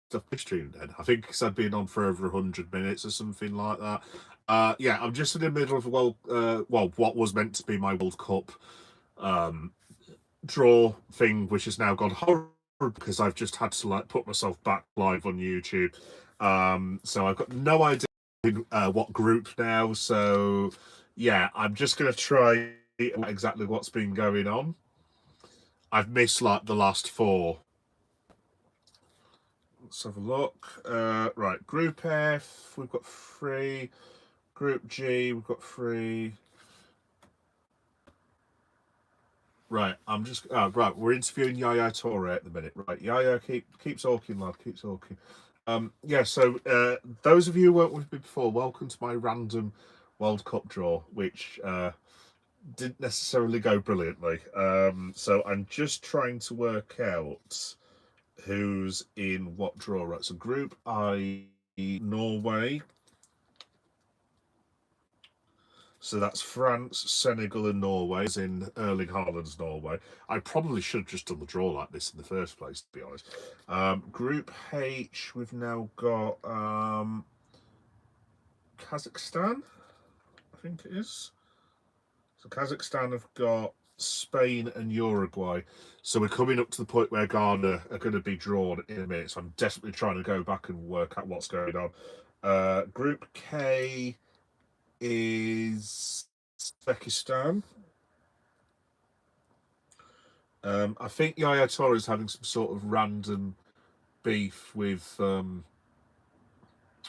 the live stream then. I think because I'd been on for over 100 minutes or something like that. Yeah, I'm just in the middle of what was meant to be my World Cup um, draw thing, which has now gone horrible because I've just had to like put myself back live on YouTube. So I've got no idea what group now. So yeah, I'm just gonna try exactly what's been going on. I've missed like the last four. Let's have a look. Right, Group F, we've got three. Group G, we've got three. Right, I'm just right. We're interviewing Yaya Toure at the minute. Right, Yaya, keep talking, lad. Keep talking. Yeah. So those of you who weren't with me before, welcome to my random World Cup draw, which didn't necessarily go brilliantly. So I'm just trying to work out who's in what draw. Right. So Group I, Norway. So that's France, Senegal, and Norway, as in Erling Haaland's Norway. I probably should have just done the draw like this in the first place, to be honest. Group H, we've now got Kazakhstan, I think it is. So Kazakhstan have got Spain and Uruguay. So we're coming up to the point where Ghana are going to be drawn in a minute. So I'm desperately trying to go back and work out what's going on. Group K is Uzbekistan. I think Yaya Toure is having some sort of random beef with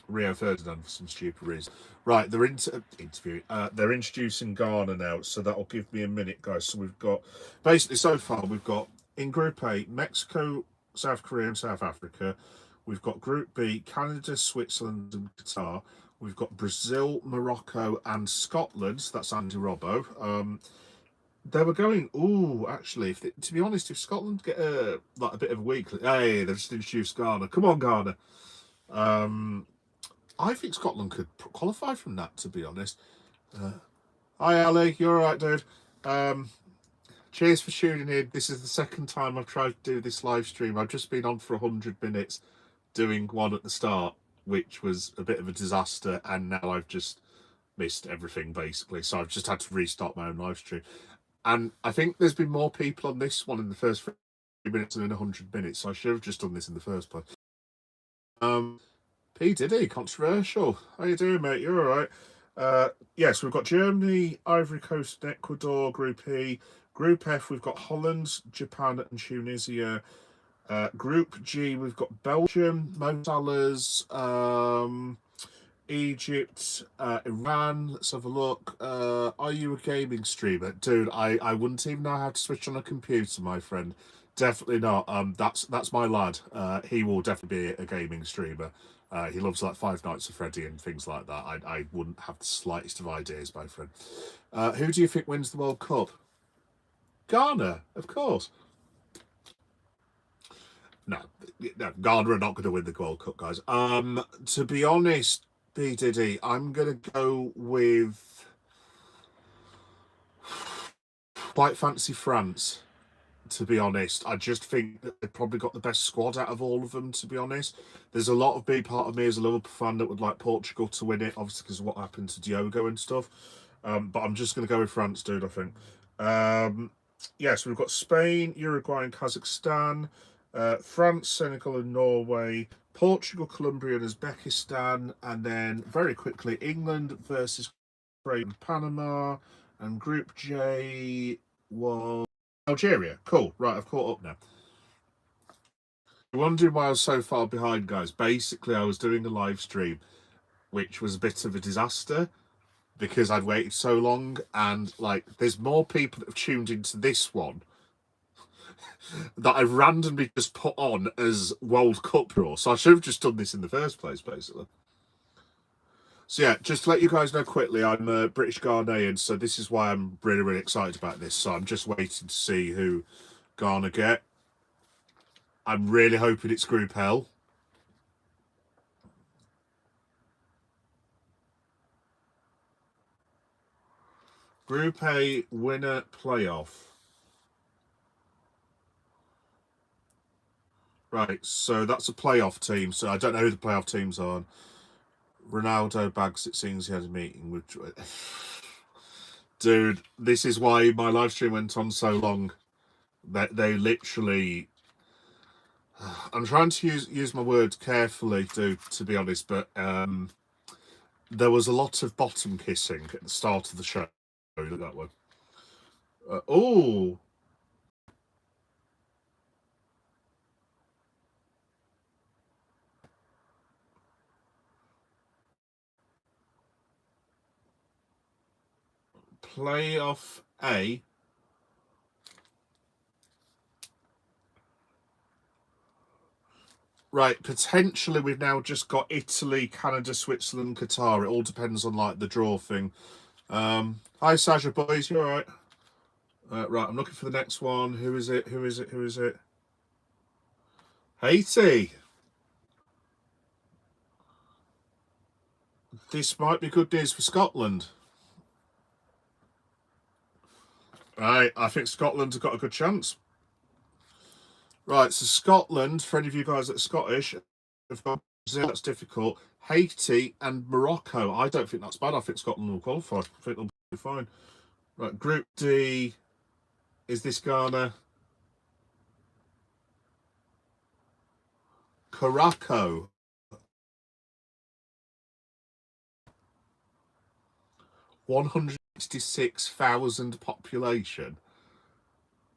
Rio Ferdinand for some stupid reason. Right, they're interviewing. They're introducing Ghana now, so that'll give me a minute, guys. So we've got basically so far we've got in Group A Mexico, South Korea, and South Africa. We've got Group B Canada, Switzerland, and Qatar. We've got Brazil, Morocco, and Scotland. So that's Andy Robbo. They were going. Oh, actually, to be honest, if Scotland get a bit of a week, hey, they've just introduced Ghana. Come on, Ghana. Um, I think Scotland could qualify from that. To be honest. Hi, Ali. You're all right, dude. Um, cheers for tuning in. This is the second time I've tried to do this live stream. I've just been on for 100 minutes doing one at the start, which was a bit of a disaster, and now I've just missed everything basically. So I've just had to restart my own live stream. And I think there's been more people on this one in the first 3 minutes than in 100 minutes, so I should have just done this in the first place. Um, P Diddy, controversial. How you doing, mate? You're all right. Yes, we've got Germany, Ivory Coast, and Ecuador, Group E. Group F, we've got Holland, Japan, and Tunisia. Group G, we've got Belgium, Mo Salah's, Egypt, Iran. Let's have a look. Are you a gaming streamer, dude? I wouldn't even know how to switch on a computer, my friend. Definitely not. That's my lad. He will definitely be a gaming streamer. He loves like Five Nights at Freddy and things like that. I wouldn't have the slightest of ideas, my friend. Who do you think wins the World Cup? Ghana, of course. No, no, Ghana are not going to win the World Cup, guys. To be honest, B Diddy, I'm going to go with quite fancy France. To be honest, I just think that they've probably got the best squad out of all of them. To be honest, there's a lot of big part of me as a Liverpool fan that would like Portugal to win it, obviously because of what happened to Diogo and stuff. But I'm just going to go with France, dude. I think. Yes, we've got Spain, Uruguay, and Kazakhstan. France, Senegal, and Norway. Portugal, Colombia, and Uzbekistan, and then very quickly England versus Great and Panama, and Group J was Algeria. Cool. Right, I've caught up now. You're wondering why I was so far behind, guys. Basically, I was doing a live stream, which was a bit of a disaster because I'd waited so long, and like, there's more people that have tuned into this one that I've randomly just put on as World Cup Raw. So I should have just done this in the first place, basically. So yeah, just to let you guys know quickly, I'm a British Ghanaian, so this is why I'm really, really excited about this. So I'm just waiting to see who Ghana get. I'm really hoping it's Group L. Group A winner playoff. Right, so that's a playoff team. So I don't know who the playoff teams are. Ronaldo bags it seems he had a meeting with. Dude, this is why my live stream went on so long. That they literally. I'm trying to use my words carefully, dude, to be honest, but there was a lot of bottom kissing at the start of the show. That one. Oh, playoff A. Right, potentially we've now just got Italy, Canada, Switzerland, Qatar. It all depends on like the draw thing. Hi, Sasha boys, you all right? Right, I'm looking for the next one. Who is it? Who is it? Who is it? Haiti. This might be good news for Scotland. Right, I think Scotland have got a good chance. Right, so Scotland, for any of you guys that are Scottish, have got Brazil, that's difficult. Haiti and Morocco. I don't think that's bad. I think Scotland will qualify. I think they'll be fine. Right, Group D. Is this Ghana? Caraco. 166,000 population.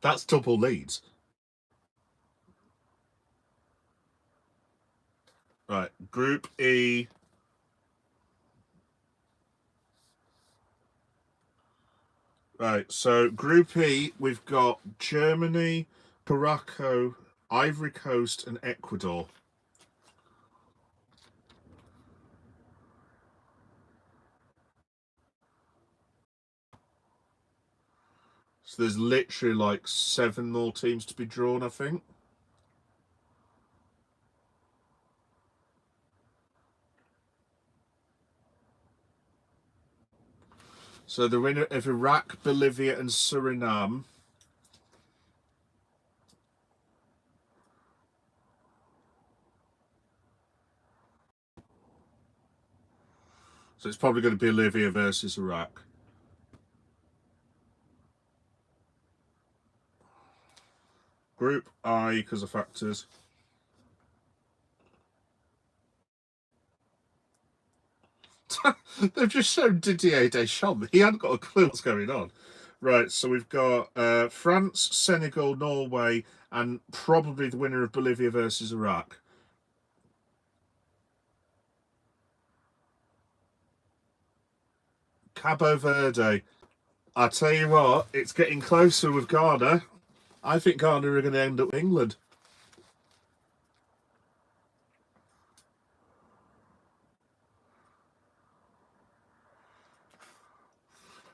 That's double Leeds. Right, Group E. Right, so Group E, we've got Germany, Morocco, Ivory Coast, and Ecuador. So there's literally like 7 more teams to be drawn, I think. So the winner of Iraq, Bolivia, and Suriname. So it's probably going to be Bolivia versus Iraq. Group I, because of factors. They've just shown Didier Deschamps. He hadn't got a clue what's going on. Right, so we've got France, Senegal, Norway, and probably the winner of Bolivia versus Iraq. Cabo Verde. I tell you what, it's getting closer with Ghana. I think Ghana are going to end up with England.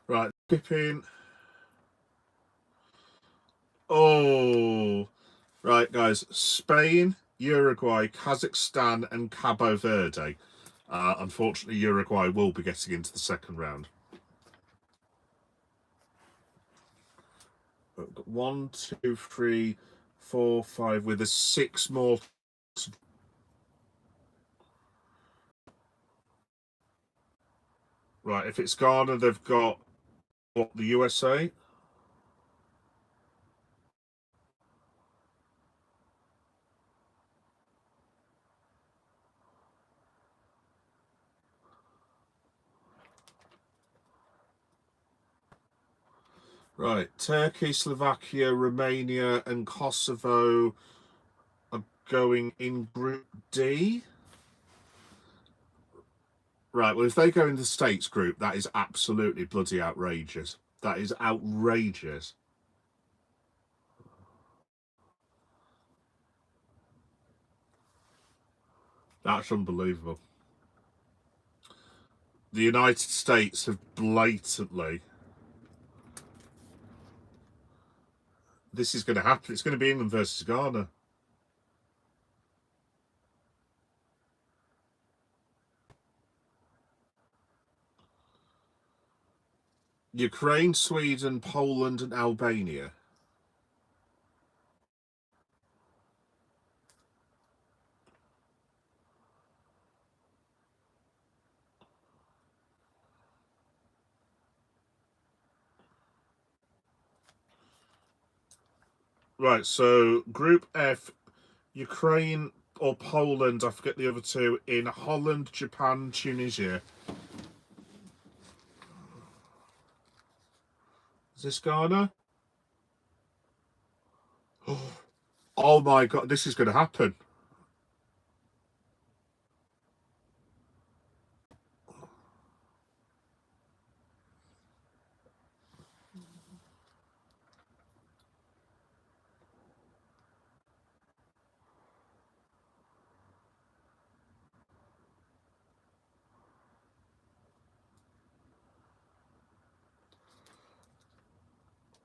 Right, skipping. Oh, right, guys. Spain, Uruguay, Kazakhstan, and Cabo Verde. Unfortunately, Uruguay will be getting into the second round. 1, 2, 3, 4, 5, with a 6 more. Right, if it's Ghana, they've got what, the USA? Right, Turkey, Slovakia, Romania, and Kosovo are going in Group D. Right, well, if they go in the States group, that is absolutely bloody outrageous. That is outrageous. That's unbelievable. The United States have blatantly. This is going to happen. It's going to be England versus Ghana. Ukraine, Sweden, Poland, and Albania. Right, so Group F, Ukraine or Poland, I forget the other two, in Holland, Japan, Tunisia. Is this Ghana? Oh my god, this is going to happen.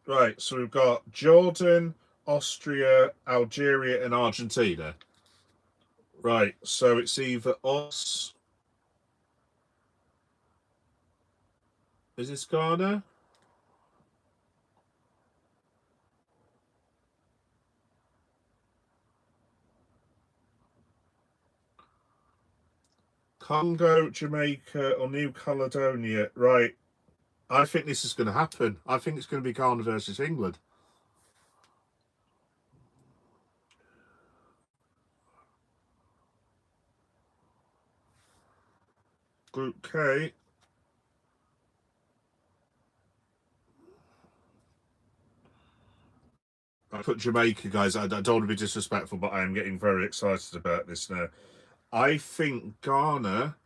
Right, so we've got Jordan, Austria, Algeria, and Argentina. Right, so it's either us. Is this Ghana? Congo, Jamaica, or New Caledonia? Right, I think this is going to happen. I think it's going to be Ghana versus England. Group K. I put Jamaica, guys. I don't want to be disrespectful, but I am getting very excited about this now. I think Ghana.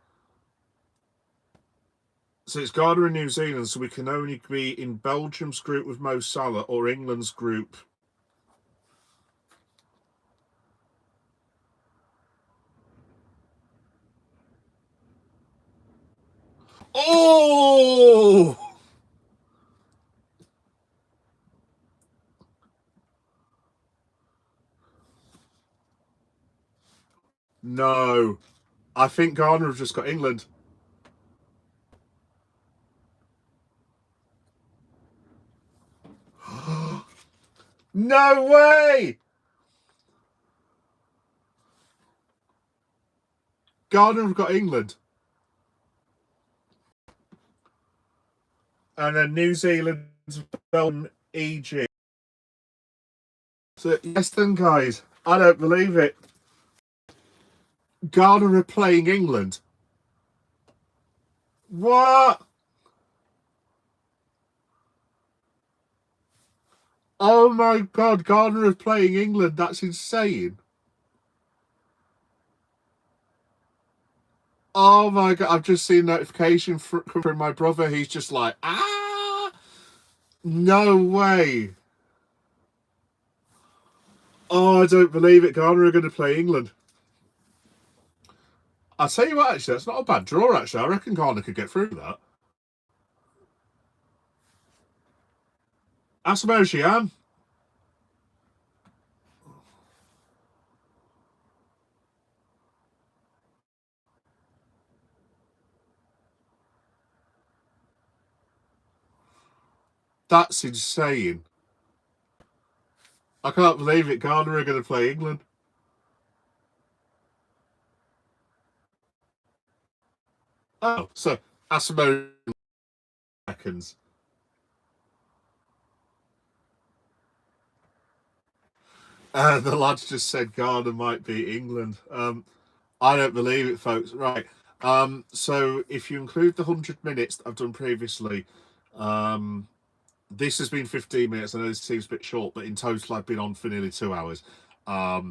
So it's Ghana and New Zealand, so we can only be in Belgium's group with Mo Salah or England's group. Oh! No. I think Ghana have just got England. No way! Ghana have got England. And then New Zealand, Belgium, Egypt. So, yes, then, guys. I don't believe it. Ghana are playing England. What? Oh my god, Ghana are playing England. That's insane. Oh my god, I've just seen notification from my brother. He's just like, ah, no way. Oh, I don't believe it. Ghana are going to play England. I'll tell you what, actually, that's not a bad draw, actually. I reckon Ghana could get through that. Asamoah Gyan. That's insane. I can't believe it. Ghana are going to play England. Oh, so Asamoah seconds. The lads just said Ghana might beat England. I don't believe it, folks. Right. So if you include the 100 minutes that I've done previously, this has been 15 minutes. I know this seems a bit short, but in total, I've been on for nearly 2 hours. I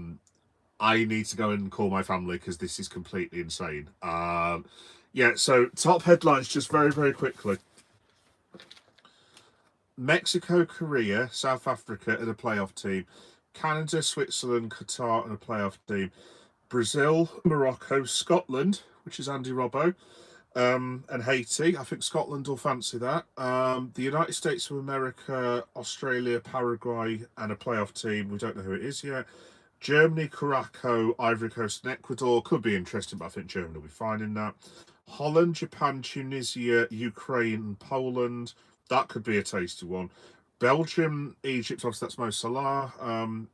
need to go and call my family because this is completely insane. Yeah, so top headlines just very, very quickly. Mexico, Korea, South Africa and a playoff team. Canada, Switzerland, Qatar and a playoff team. Brazil, Morocco, Scotland, which is Andy Robbo, and Haiti. I think Scotland will fancy that. The United States of America, Australia, Paraguay, and a playoff team. We don't know who it is yet. Germany, Curacao, Ivory Coast, and Ecuador could be interesting, but I think Germany will be fine in that. Holland, Japan, Tunisia, Ukraine, and Poland. That could be a tasty one. Belgium, Egypt, obviously that's Mo Salah.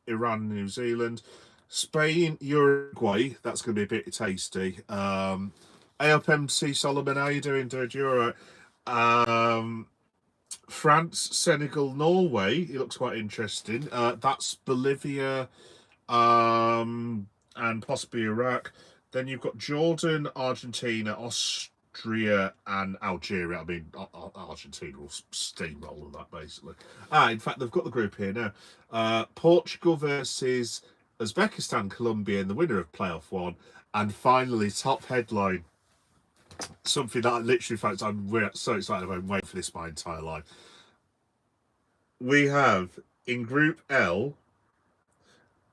Iran, New Zealand. Spain, Uruguay. That's going to be a bit tasty. AOP MC Solomon, how you doing, dude? You all right? France, Senegal, Norway. It looks quite interesting. That's Bolivia, and possibly Iraq. Then you've got Jordan, Argentina, Austria, and Algeria. I mean, Argentina will steamroll that basically. In fact, they've got the group here now. Portugal versus Uzbekistan, Colombia, and the winner of playoff one. And finally, top headline, something that I literally, in fact, we're so excited about. I'm waiting for this my entire life. We have in Group L,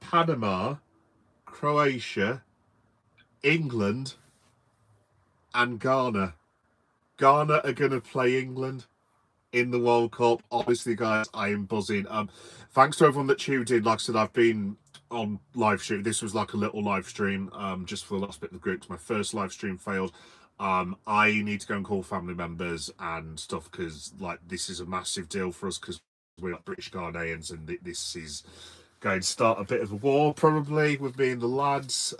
Panama, Croatia, England, and Ghana. Ghana are going to play England in the World Cup. Honestly, guys, I am buzzing. Thanks to everyone that tuned in. Like I said, I've been on live stream. This was like a little live stream, just for the last bit of the group. My first live stream failed. I need to go and call family members and stuff because, like, this is a massive deal for us because we're like British Ghanaians, and this is going to start a bit of a war probably with me and the lads.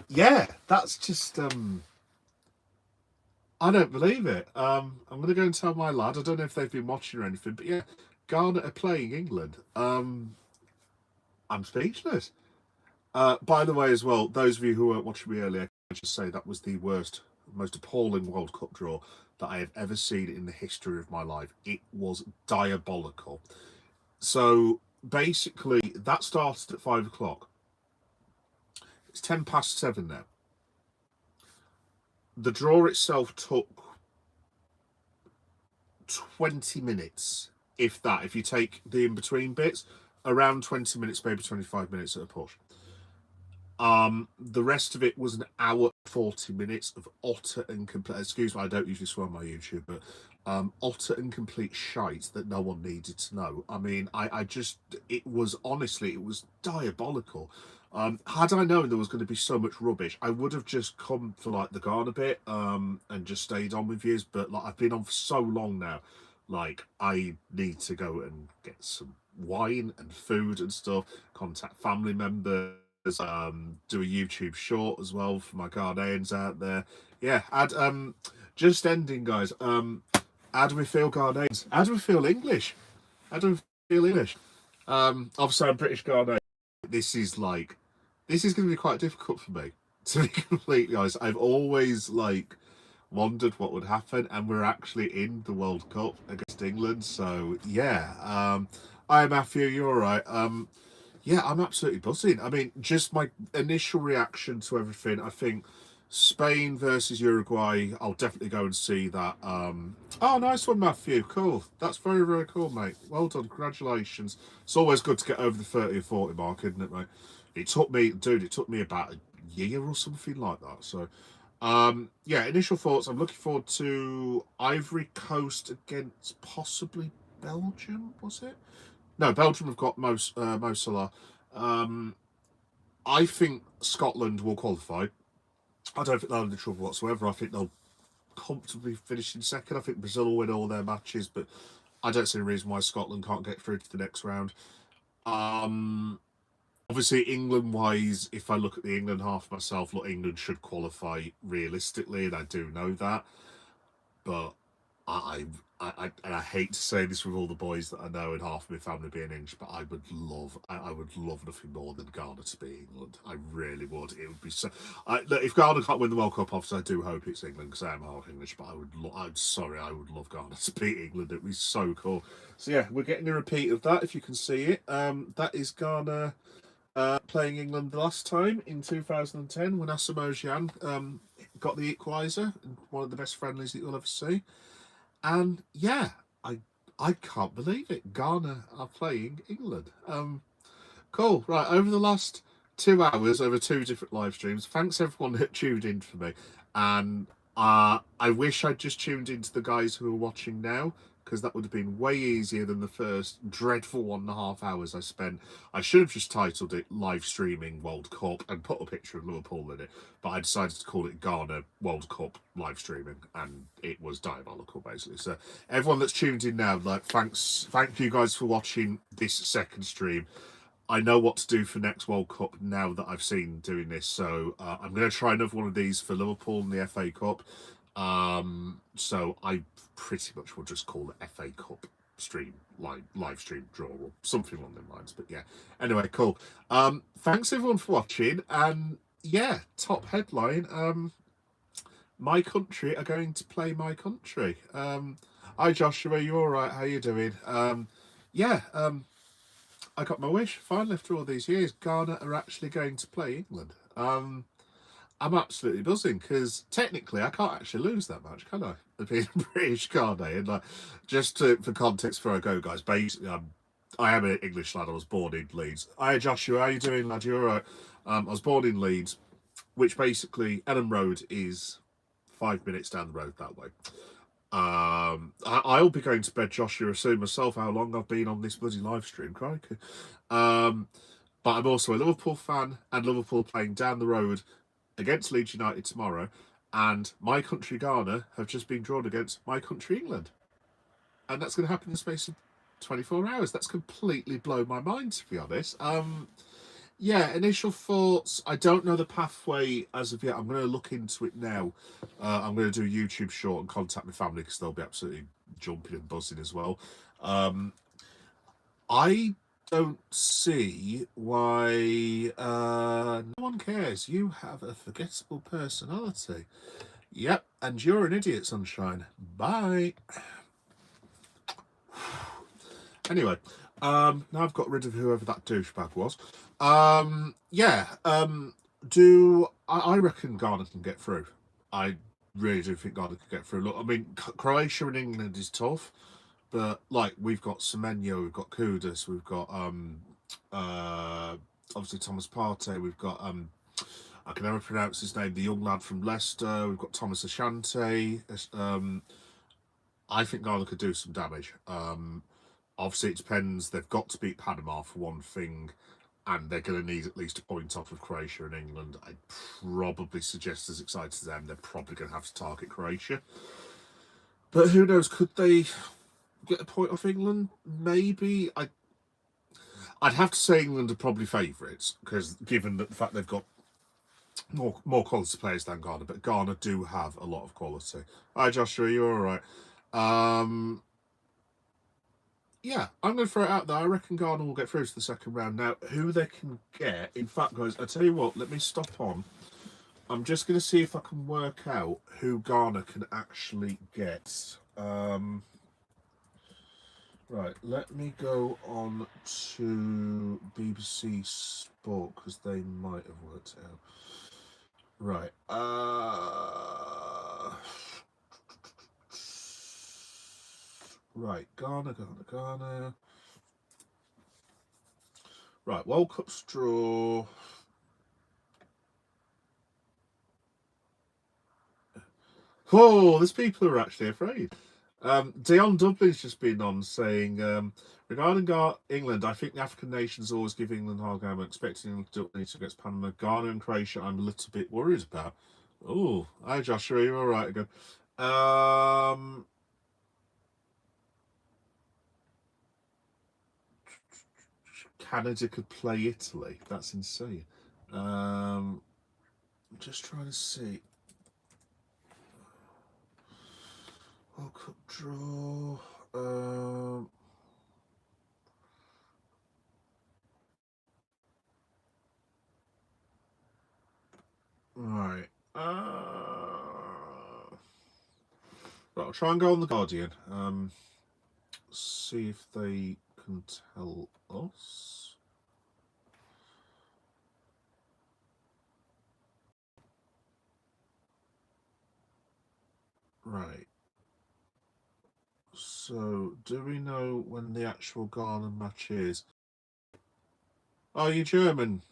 Yeah, that's just I don't believe it. I'm going to go and tell my lad. I don't know if they've been watching or anything, but yeah, Ghana are playing England. I'm speechless. By the way, as well, those of you who weren't watching me earlier, I just say that was the worst, most appalling World Cup draw that I have ever seen in the history of my life. It was diabolical. So basically, that started at 5 o'clock. It's 7:10 now. The draw itself took 20 minutes, if that. If you take the in-between bits, around 20 minutes, maybe 25 minutes at a push. The rest of it was an hour 40 minutes of utter and complete, excuse me, I don't usually swear on my YouTube, but utter and complete shite that no one needed to know. I mean, I just, it was, honestly, it was diabolical. Had I known there was going to be so much rubbish, I would have just come for like the Ghana bit, and just stayed on with yous. But like, I've been on for so long now, like I need to go and get some wine and food and stuff, contact family members, do a YouTube short as well for my Ghanaians out there. Yeah, just ending, guys. How do we feel Ghanaians? How do we feel English? How do we feel English? Obviously I'm British Ghanaian. This is going to be quite difficult for me, to be completely honest. I've always wondered what would happen, and we're actually in the World Cup against England. So yeah, hi Matthew, you're all right. Yeah, I'm absolutely buzzing. I mean, just my initial reaction to everything, I think Spain versus Uruguay, I'll definitely go and see that. Oh, nice one, Matthew. Cool. That's very, very cool, mate. Well done. Congratulations. It's always good to get over the 30 or 40 mark, isn't it, mate? It took me about a year or something like that. So, yeah, initial thoughts. I'm looking forward to Ivory Coast against possibly Belgium, was it? No, Belgium have got Mo Salah. I think Scotland will qualify. I don't think they'll have any trouble whatsoever. I think they'll comfortably finish in second. I think Brazil will win all their matches, but I don't see a reason why Scotland can't get through to the next round. Obviously, England-wise, if I look at the England half myself, look, England should qualify realistically, and I do know that. But and I hate to say this with all the boys that I know and half of my family being English, but I would love nothing more than Ghana to be England. I really would. It would be so. Look, if Ghana can't win the World Cup, obviously I do hope it's England because I am half English. But I would love Ghana to beat England. It would be so cool. So yeah, we're getting a repeat of that if you can see it. That is Ghana playing England the last time in 2010 when Asamoah Gyan got the equaliser, one of the best friendlies that you'll ever see. And yeah, I can't believe it. Ghana are playing England. Cool. Right, over the last 2 hours, over 2 different live streams, thanks everyone that tuned in for me. And I wish I'd just tuned into the guys who are watching now, because that would have been way easier than the first dreadful 1.5 hours I spent. I should have just titled it Live Streaming World Cup and put a picture of Liverpool in it, but I decided to call it Ghana World Cup Live Streaming, and it was diabolical, basically. So everyone that's tuned in now, thank you guys for watching this second stream. I know what to do for next World Cup now that I've seen doing this, so I'm going to try another one of these for Liverpool in the FA Cup. So I pretty much will just call it FA Cup stream, live stream draw or something along them lines. But yeah, anyway, cool. Thanks everyone for watching, and yeah, top headline. My country are going to play my country. Hi Joshua, you all right? How you doing? Yeah, I got my wish finally after all these years. Ghana are actually going to play England. I'm absolutely buzzing because technically I can't actually lose that much, can I? Being British, can't I? And for context, before I go, guys, basically I am an English lad. I was born in Leeds. Hi Joshua, how you doing, lad? You all right? I was born in Leeds, which basically Ellen Road is 5 minutes down the road that way. I'll be going to bed, Joshua, soon myself. How long I've been on this bloody live stream, crikey. But I'm also a Liverpool fan, and Liverpool playing down the road against Leeds United tomorrow, and my country Ghana have just been drawn against my country England, and that's going to happen in the space of 24 hours. That's completely blown my mind, to be honest. Yeah, initial thoughts. I don't know the pathway as of yet. I'm going to look into it now. I'm going to do a YouTube short and contact my family because they'll be absolutely jumping and buzzing as well. I don't see why no one cares. You have a forgettable personality. Yep, and you're an idiot, Sunshine. Bye. Anyway, now I've got rid of whoever that douchebag was. I reckon Ghana can get through. I really do think Ghana can get through. Look, I mean, Croatia and England is tough, but like we've got Semenyo, we've got Kudus, we've got obviously Thomas Partey, we've got I can never pronounce his name, the young lad from Leicester, we've got Thomas Asante. I think Ghana could do some damage. Obviously, it depends. They've got to beat Panama for one thing, and they're going to need at least a point off of Croatia and England. I'd probably suggest, as excited as them, they're probably going to have to target Croatia. But who knows? Could they get a point off England? Maybe. I'd have to say England are probably favourites, because given that the fact they've got more quality players than Ghana, but Ghana do have a lot of quality. Hi Joshua, you all right? Yeah, I'm going to throw it out there. I reckon Ghana will get through to the second round. Now, who they can get, in fact, guys, I tell you what, let me stop on. I'm just going to see if I can work out who Ghana can actually get. Right, let me go on to BBC Sport, because they might have worked it out. Right. Right, Ghana. Right, World Cup draw. Oh, there's people who are actually afraid. Dion Dublin's just been on saying, regarding England, I think the African nations always give England hard game. I'm expecting England to do what they need to against Panama. Ghana and Croatia, I'm a little bit worried about. Oh, hi Joshua, you're all right again. Canada could play Italy. That's insane. I'm just trying to see. World Cup draw. Right. Right, I'll try and go on the Guardian. See if they can tell us. Right. So, do we know when the actual Ghana match is? Oh, you're German.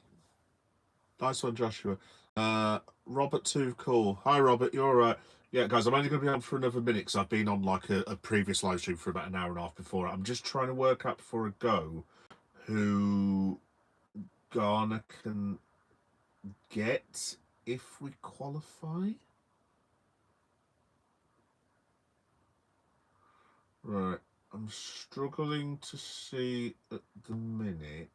Nice one, Joshua. Robert too cool. Hi, Robert. You all right? Yeah, guys, I'm only going to be on for another minute because I've been on like a previous live stream for about an hour and a half before. I'm just trying to work out before I go who Ghana can get if we qualify. Right. I'm struggling to see at the minute.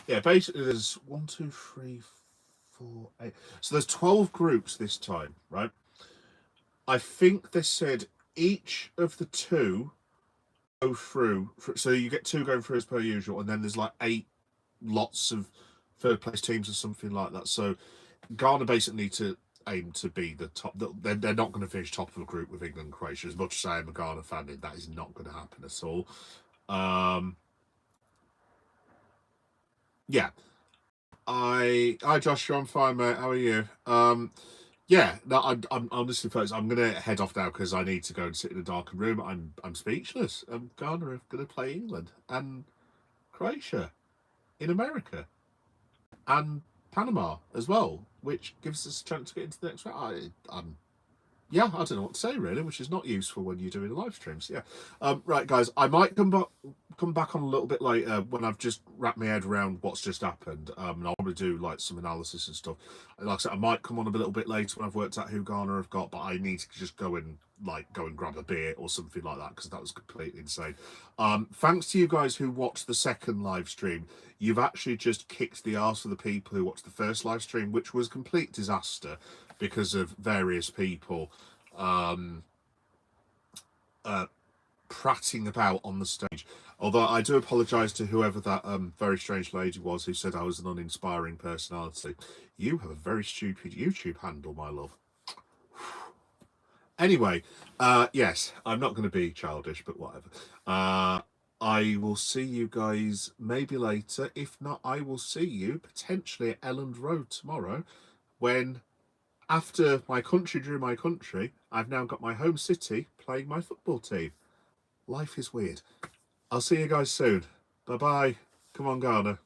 Yeah, basically there's 1, 2, 3, 4, 8. So there's 12 groups this time, right? I think they said each of the 2 go through. So you get 2 going through as per usual, and then there's like 8 lots of third place teams or something like that. So Ghana basically need to aim to be the top. They're not going to finish top of a group with England and Croatia. As much as I am a Ghana fan, that is not going to happen at all. Yeah. Hi Joshua, I'm fine, mate. How are you? Yeah, no, I'm honestly, folks, I'm gonna head off now because I need to go and sit in a darkened room. I'm speechless. Ghana are gonna play England and Croatia in America and Panama as well, which gives us a chance to get into the next round. Yeah, I don't know what to say really, which is not useful when you're doing live streams. Yeah, right, guys, I might come back on a little bit later when I've just wrapped my head around what's just happened. And I'll probably do like some analysis and stuff. Like I said, I might come on a little bit later when I've worked out who Ghana have got, but I need to just go and grab a beer or something like that because that was completely insane. Thanks to you guys who watched the second live stream. You've actually just kicked the arse of the people who watched the first live stream, which was a complete disaster because of various people prating about on the stage. Although I do apologise to whoever that very strange lady was who said I was an uninspiring personality. You have a very stupid YouTube handle, my love. Anyway, yes, I'm not going to be childish, but whatever. I will see you guys maybe later. If not, I will see you potentially at Elland Road tomorrow when, after my country drew my country, I've now got my home city playing my football team. Life is weird. I'll see you guys soon. Bye-bye. Come on, Ghana.